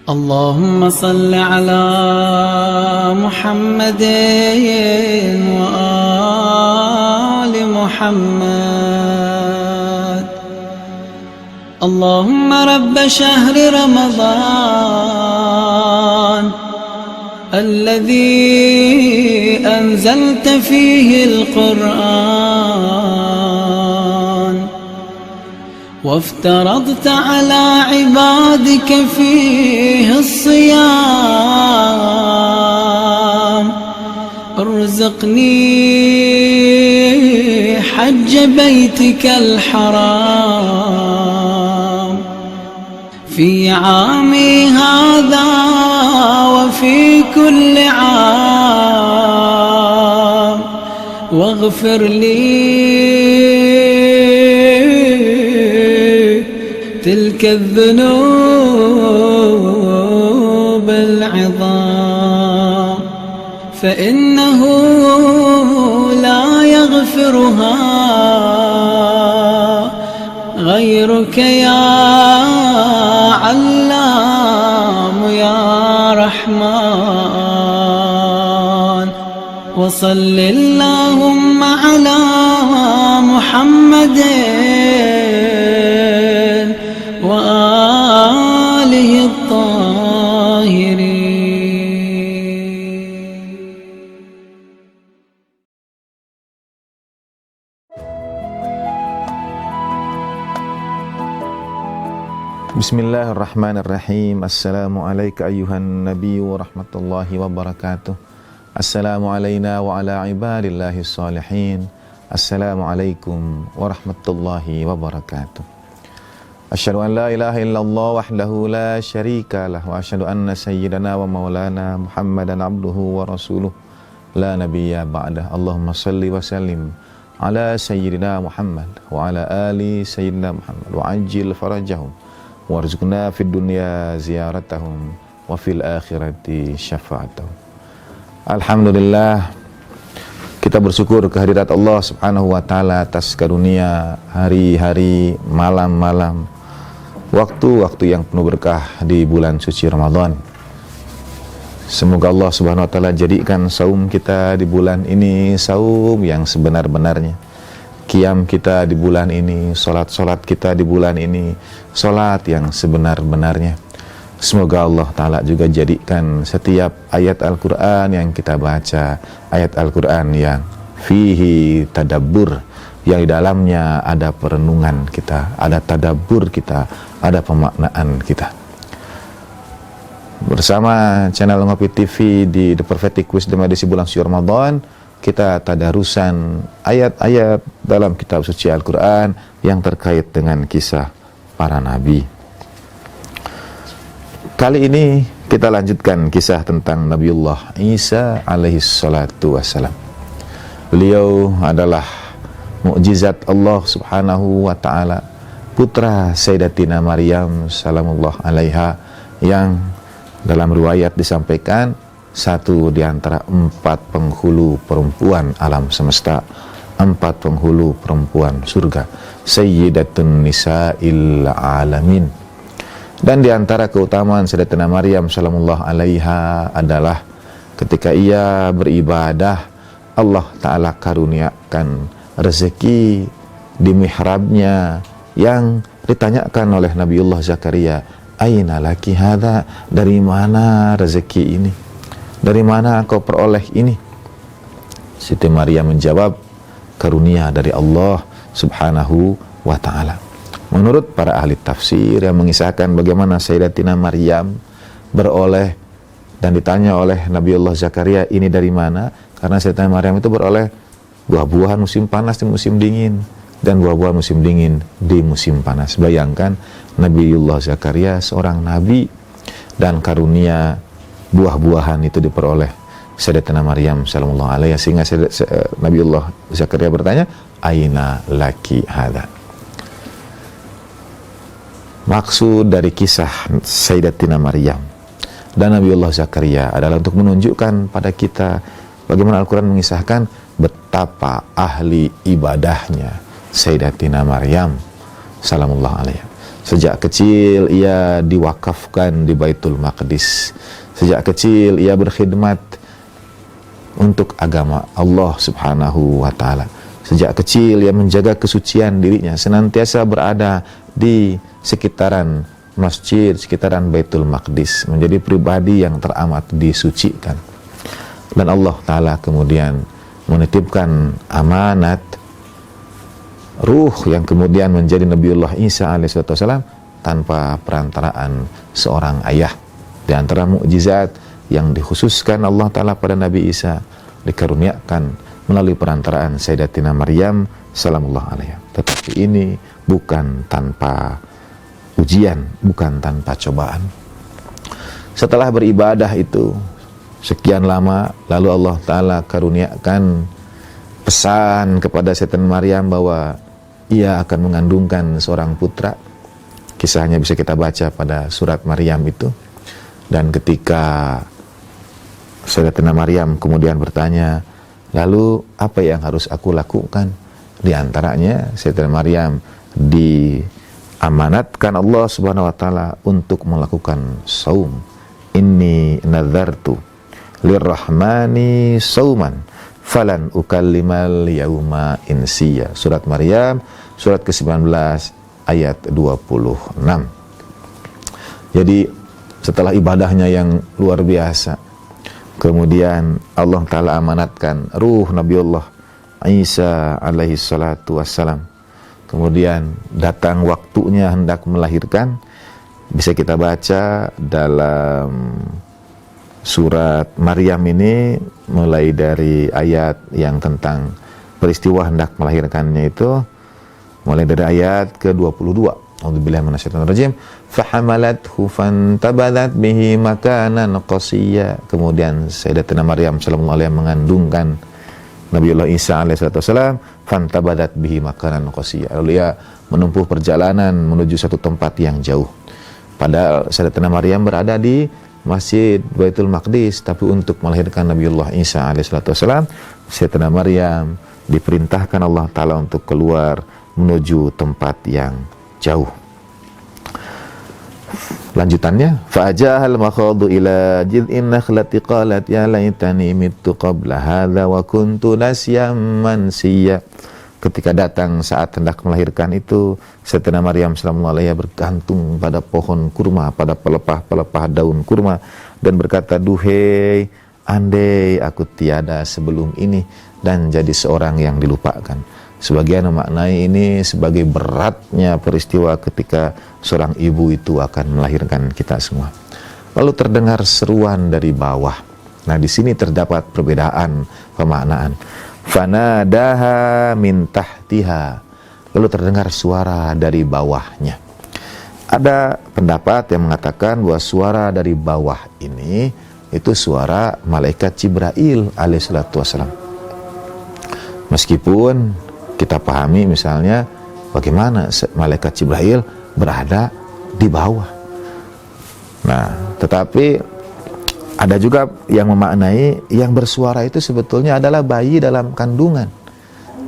اللهم صل على محمد وآل محمد. اللهم رب شهر رمضان الذي أنزلت فيه القرآن وافترضت على عبادك فيه الصيام، ارزقني حج بيتك الحرام في عامي هذا وفي كل عام، واغفر لي تلك الذنوب العظام، فإنه لا يغفرها غيرك يا علام يا رحمن. وصل اللهم على محمد وآله الطاهرين. Bismillahirrahmanirrahim. Assalamualaikum ayyuhan nabi wa rahmatullahi wa barakatuh. Assalamu alayna wa ala ibadillahi salihin. Assalamualaikum warahmatullahi wabarakatuh. Asyhadu an la ilaha illallah wahdahu la syarika lah wa asyhadu anna sayyidana wa maulana Muhammadan abduhu wa rasuluh la nabiyya ba'dah. Allahumma salli wa sallim ala sayyidina Muhammad wa ala ali sayyidina Muhammad wa ajil farajahum warzuqna fid dunya ziyaratahum wa fil akhirati syafa'atahum. Alhamdulillah, kita bersyukur kehadirat Allah Subhanahu wa taala atas karunia hari-hari, malam-malam, waktu-waktu yang penuh berkah di bulan suci Ramadan. Semoga Allah Subhanahu wa taala jadikan saum kita di bulan ini saum yang sebenar-benarnya. Qiyam kita di bulan ini, salat-salat kita di bulan ini, salat yang sebenar-benarnya. Semoga Allah Ta'ala juga jadikan setiap ayat Al-Quran yang kita baca, ayat Al-Quran yang fihi tadabbur, yang di dalamnya ada perenungan kita, ada tadabbur kita, ada pemaknaan kita. Bersama channel Ngopi TV di The Prophetic Wisdom edisi bulan suci Ramadan, kita tadarusan ayat-ayat dalam kitab suci Al-Quran yang terkait dengan kisah para nabi. Kali ini kita lanjutkan kisah tentang Nabiullah Isa alaihi salatu wassalam. Beliau adalah mukjizat Allah Subhanahu wa taala, putra Sayyidatina Maryam salamullah alaiha, yang dalam riwayat disampaikan satu di antara 4 penghulu perempuan alam semesta, 4 penghulu perempuan surga, Sayyidatun Nisa'il Alamin. Dan di antara keutamaan Sayyidatina Maryam salamullah alaiha adalah ketika ia beribadah, Allah Ta'ala karuniakan rezeki di mihrabnya, yang ditanyakan oleh Nabiullah Zakaria, aina laki hadza, dari mana rezeki ini, dari mana kau peroleh ini? Siti Maryam menjawab, karunia dari Allah Subhanahu wa ta'ala. Menurut para ahli tafsir yang mengisahkan bagaimana Sayyidatina Maryam beroleh dan ditanya oleh Nabiullah Zakaria, ini dari mana? Karena Sayyidatina Maryam itu beroleh buah-buahan musim panas di musim dingin, dan buah-buahan musim dingin di musim panas. Bayangkan Nabiullah Zakaria seorang nabi, dan karunia buah-buahan itu diperoleh Sayyidatina Maryam sallallahu alaihi, sehingga Nabiullah Zakaria bertanya, aina laki hadza. Maksud dari kisah Sayyidatina Maryam dan Nabiullah Zakaria adalah untuk menunjukkan pada kita bagaimana Al-Quran mengisahkan betapa ahli ibadahnya Sayyidatina Maryam salamullah alaiha. Sejak kecil ia diwakafkan di Baitul Maqdis. Sejak kecil ia berkhidmat untuk agama Allah Subhanahu wa taala. Sejak kecil ia menjaga kesucian dirinya, senantiasa berada di sekitaran masjid, sekitaran Baitul Maqdis, menjadi pribadi yang teramat disucikan. Dan Allah taala kemudian menitipkan amanat ruh yang kemudian menjadi Nabiullah Isa alaihissalam tanpa perantaraan seorang ayah. Di antara mukjizat yang dikhususkan Allah Ta'ala pada Nabi Isa dikaruniakan melalui perantaraan Sayyidatina Maryam salamullah alaiha. Tetapi ini bukan tanpa ujian, bukan tanpa cobaan. Setelah beribadah itu sekian lama, lalu Allah Ta'ala karuniakan pesan kepada Sayyidatina Maryam bahwa ia akan mengandungkan seorang putra. Kisahnya bisa kita baca pada surat Maryam itu. Dan ketika Sayyidatina Maryam kemudian bertanya, lalu apa yang harus aku lakukan? Di antaranya Sayyidatina Maryam diamanatkan Allah Subhanahu wa taala untuk melakukan saum. Inni nadzartu lirrahmani sauman falan ukallimal yauma insiya. Surat Maryam surat ke-19 ayat 26. Jadi setelah ibadahnya yang luar biasa, kemudian Allah Ta'ala amanatkan ruh Nabiullah Isa alaihi salatu wassalam. Kemudian datang waktunya hendak melahirkan. Bisa kita baca dalam surat Maryam ini mulai dari ayat yang tentang peristiwa hendak melahirkannya itu, mulai dari ayat ke-22. A'udzubillahi minasyaitonir rajim. Fahamalathu fantabadat bihi makanan qasiyya. Kemudian Sayyidatina Maryam sallallahu alaihi mengandungkan Nabiullah Isa alaihi wasallam, fantabadat bihi makanan qasiyya. Lalu ia menempuh perjalanan menuju satu tempat yang jauh. Padahal Sayyidatina Maryam berada di Masjid Baitul Maqdis, tapi untuk melahirkan Nabiullah Isa alaihi wasallam, Sayyidatina Maryam diperintahkan Allah Ta'ala untuk keluar menuju tempat yang jauh. Lanjutannya, fa'ajahal makhadu ila jid'in nakhlati qalat ya laitani mittu qabla hadza wa kuntu nasyam mansiya. Ketika datang saat hendak melahirkan itu, Sayyidatina Maryam sallallahu alaihi bergantung pada pohon kurma, pada pelepah-pelepah daun kurma, dan berkata, duhai, andai aku tiada sebelum ini dan jadi seorang yang dilupakan. Sebagian memaknai ini sebagai beratnya peristiwa ketika seorang ibu itu akan melahirkan kita semua. Lalu terdengar seruan dari bawah. Nah, di sini terdapat perbedaan pemaknaan. Fanadaha min tahtiha. Lalu terdengar suara dari bawahnya. Ada pendapat yang mengatakan bahwa suara dari bawah ini itu suara malaikat Jibril alaihissalatu wassalam. Meskipun kita pahami misalnya bagaimana malaikat Jibril berada di bawah. Nah, tetapi ada juga yang memaknai yang bersuara itu sebetulnya adalah bayi dalam kandungan,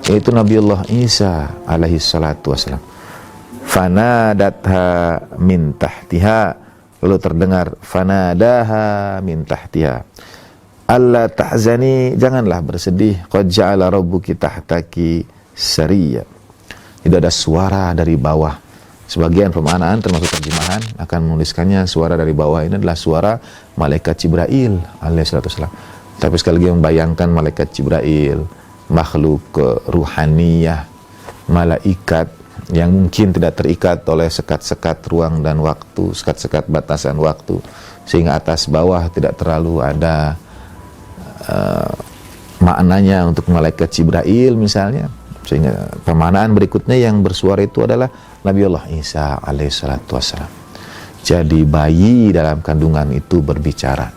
yaitu Nabiullah Isa alaihi salatu wassalam. Fanadatha min tahtiha. Lalu terdengar fanadaha min tahtiha. Alla tahzani, janganlah bersedih, qad ja'ala rabbuki tahtaki sariyya. Itu ada suara dari bawah. Sebagian pemaknaan termasuk terjemahan akan menuliskannya suara dari bawah ini adalah suara malaikat Jibril alaihissalam. Tapi sekali lagi membayangkan malaikat Jibril, makhluk ruhaniyah, malaikat yang mungkin tidak terikat oleh sekat-sekat ruang dan waktu, sekat-sekat batasan waktu, sehingga atas bawah tidak terlalu ada maknanya untuk malaikat Jibril misalnya. Sehingga pemaknaan berikutnya yang bersuara itu adalah Nabiullah Isa alaihissalatu wassalam. Jadi bayi dalam kandungan itu berbicara.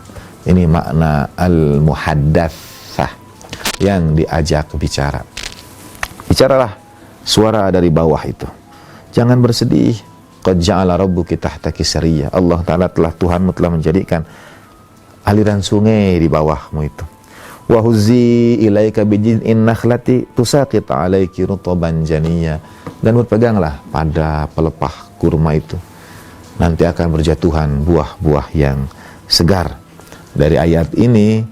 Ini makna al-muhaddatsah, yang diajak bicara. Bicaralah, suara dari bawah itu. Jangan bersedih. Qad ja'ala rabbuki tahtaki sariyya. Allah Ta'ala Tuhanmu telah menjadikan aliran sungai di bawahmu itu. wa huzzi ilaika bijid'in nakhlati tusaqit 'alaiki rutban janiyya, dan berpeganglah pada pelepah kurma itu, nanti akan berjatuhan buah-buah yang segar. Dari ayat ini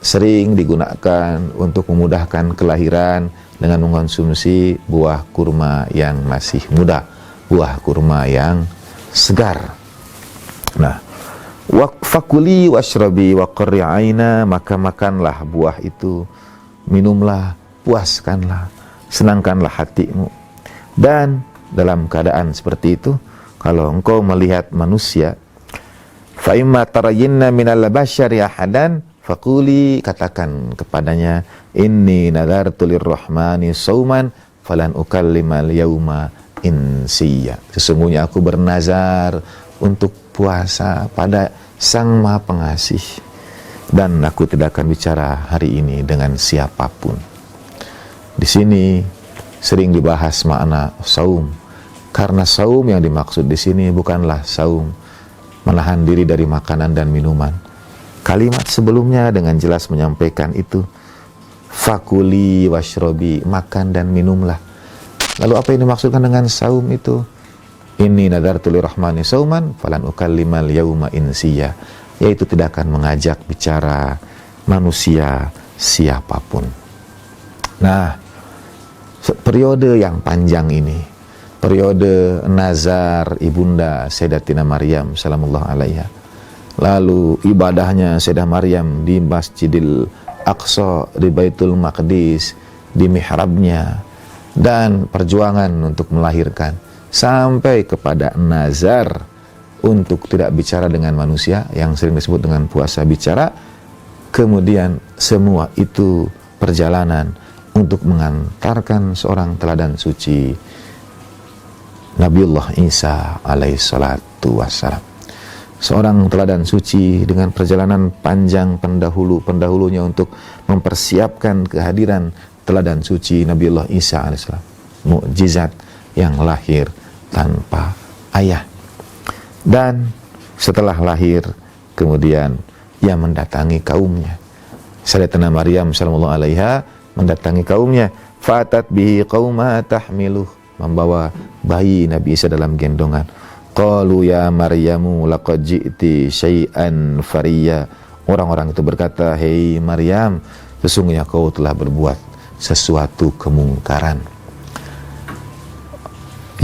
sering digunakan untuk memudahkan kelahiran dengan mengkonsumsi buah kurma yang masih muda, buah kurma yang segar. Nah, fakuli washrabi wa qarri aina, maka makanlah buah itu, minumlah, puaskanlah, senangkanlah hatimu. Dan dalam keadaan seperti itu, kalau engkau melihat manusia, fa imma tarayinna minal basyari ahadan faquli, katakan kepadanya, inni nadartu lirrahmani sauman falan ukallimal yauma insiya, sesungguhnya aku bernazar untuk puasa pada Sang Maha Pengasih, dan aku tidak akan bicara hari ini dengan siapapun. Di sini sering dibahas makna saum, karena saum yang dimaksud di sini bukanlah saum menahan diri dari makanan dan minuman. Kalimat sebelumnya dengan jelas menyampaikan itu, fakuli washrobi, makan dan minumlah. Lalu apa yang dimaksudkan dengan saum itu? Inni nadartu lirrahmani sauman falan ukallimal yauma insiya, yaitu tidak akan mengajak bicara manusia siapapun. Nah, periode yang panjang ini, periode nazar ibunda Sayyidatina Maryam salamullah alaiha, lalu ibadahnya Sayyidah Maryam di Masjidil Aqsa, di Baitul Maqdis, di mihrabnya, dan perjuangan untuk melahirkan, sampai kepada nazar untuk tidak bicara dengan manusia yang sering disebut dengan puasa bicara. Kemudian semua itu perjalanan untuk mengantarkan seorang teladan suci, Nabiullah Isa alaihissalatu wassalam, seorang teladan suci dengan perjalanan panjang pendahulunya untuk mempersiapkan kehadiran teladan suci Nabiullah Isa alaihissalam, mukjizat yang lahir tanpa ayah. Dan setelah lahir kemudian ia mendatangi kaumnya. Sayyidatina Maryam sallallahu alaiha mendatangi kaumnya, fatat bihi qauma tahmiluh, membawa bayi Nabi Isa dalam gendongan. Qalu ya Maryamu laqad ji'ti syai'an fariya, orang-orang itu berkata, hei Maryam, sesungguhnya kau telah berbuat sesuatu kemungkaran.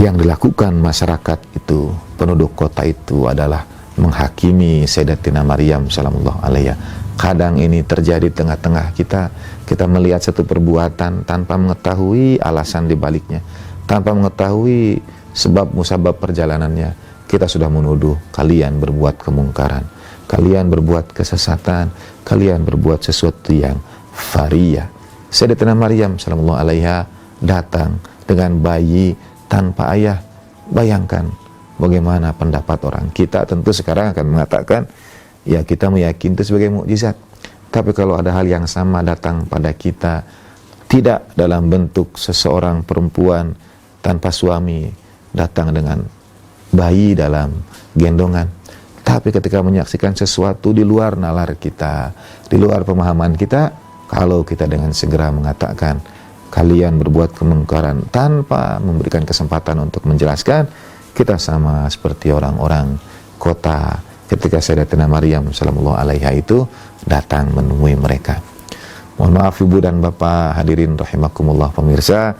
Yang dilakukan masyarakat itu, penduduk kota itu adalah menghakimi Sayyidatina Maryam sallallahu alaiha. Kadang ini terjadi tengah-tengah kita melihat satu perbuatan tanpa mengetahui alasan dibaliknya, tanpa mengetahui sebab musabab perjalanannya, kita sudah menuduh kalian berbuat kemungkaran, kalian berbuat kesesatan, kalian berbuat sesuatu yang fariyah. Sayyidatina Maryam sallallahu alaiha datang dengan bayi tanpa ayah. Bayangkan bagaimana pendapat orang. Kita tentu sekarang akan mengatakan, ya kita meyakini itu sebagai mukjizat. Tapi kalau ada hal yang sama datang pada kita, tidak dalam bentuk seseorang perempuan tanpa suami, datang dengan bayi dalam gendongan, tapi ketika menyaksikan sesuatu di luar nalar kita, di luar pemahaman kita, kalau kita dengan segera mengatakan kalian berbuat kemungkaran tanpa memberikan kesempatan untuk menjelaskan, kita sama seperti orang-orang kota ketika Sayyidatina Maryam sallallahu alaiha itu datang menemui mereka. Mohon maaf Ibu dan Bapak hadirin rahimakumullah pemirsa,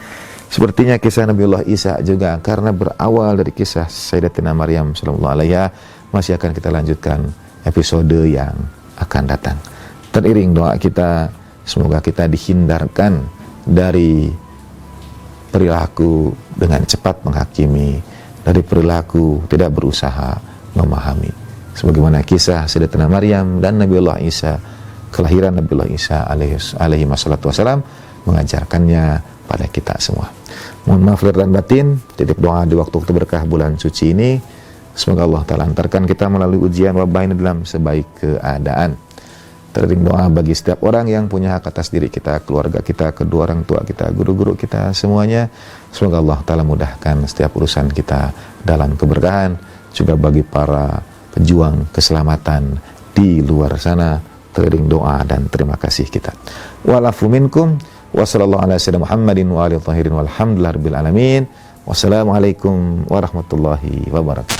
sepertinya kisah Nabiullah Isa juga karena berawal dari kisah Sayyidatina Maryam sallallahu alaiha, masih akan kita lanjutkan episode yang akan datang. Teriring doa kita, semoga kita dihindarkan dari perilaku dengan cepat menghakimi, dari perilaku tidak berusaha memahami. Sebagaimana kisah Sayyidatina Maryam dan Nabiullah Isa, kelahiran Nabiullah Isa alaihi wassalatu wassalam mengajarkannya pada kita semua. Mohon maaf lahir dan batin, titip doa di waktu-waktu berkah bulan suci ini, semoga Allah Ta'ala antarkan kita melalui ujian wabah ini dalam sebaik keadaan. Teriring doa bagi setiap orang yang punya hak atas diri kita, keluarga kita, kedua orang tua kita, guru-guru kita, semuanya. Semoga Allah Ta'ala mudahkan setiap urusan kita dalam keberkahan. Juga bagi para pejuang keselamatan di luar sana, tering doa dan terima kasih kita. Walafu minkum wa sallallahu ala sayyidina Muhammadin wa alihi tahirin walhamdulillahirabbil alamin. Wassalamualaikum warahmatullahi wabarakatuh.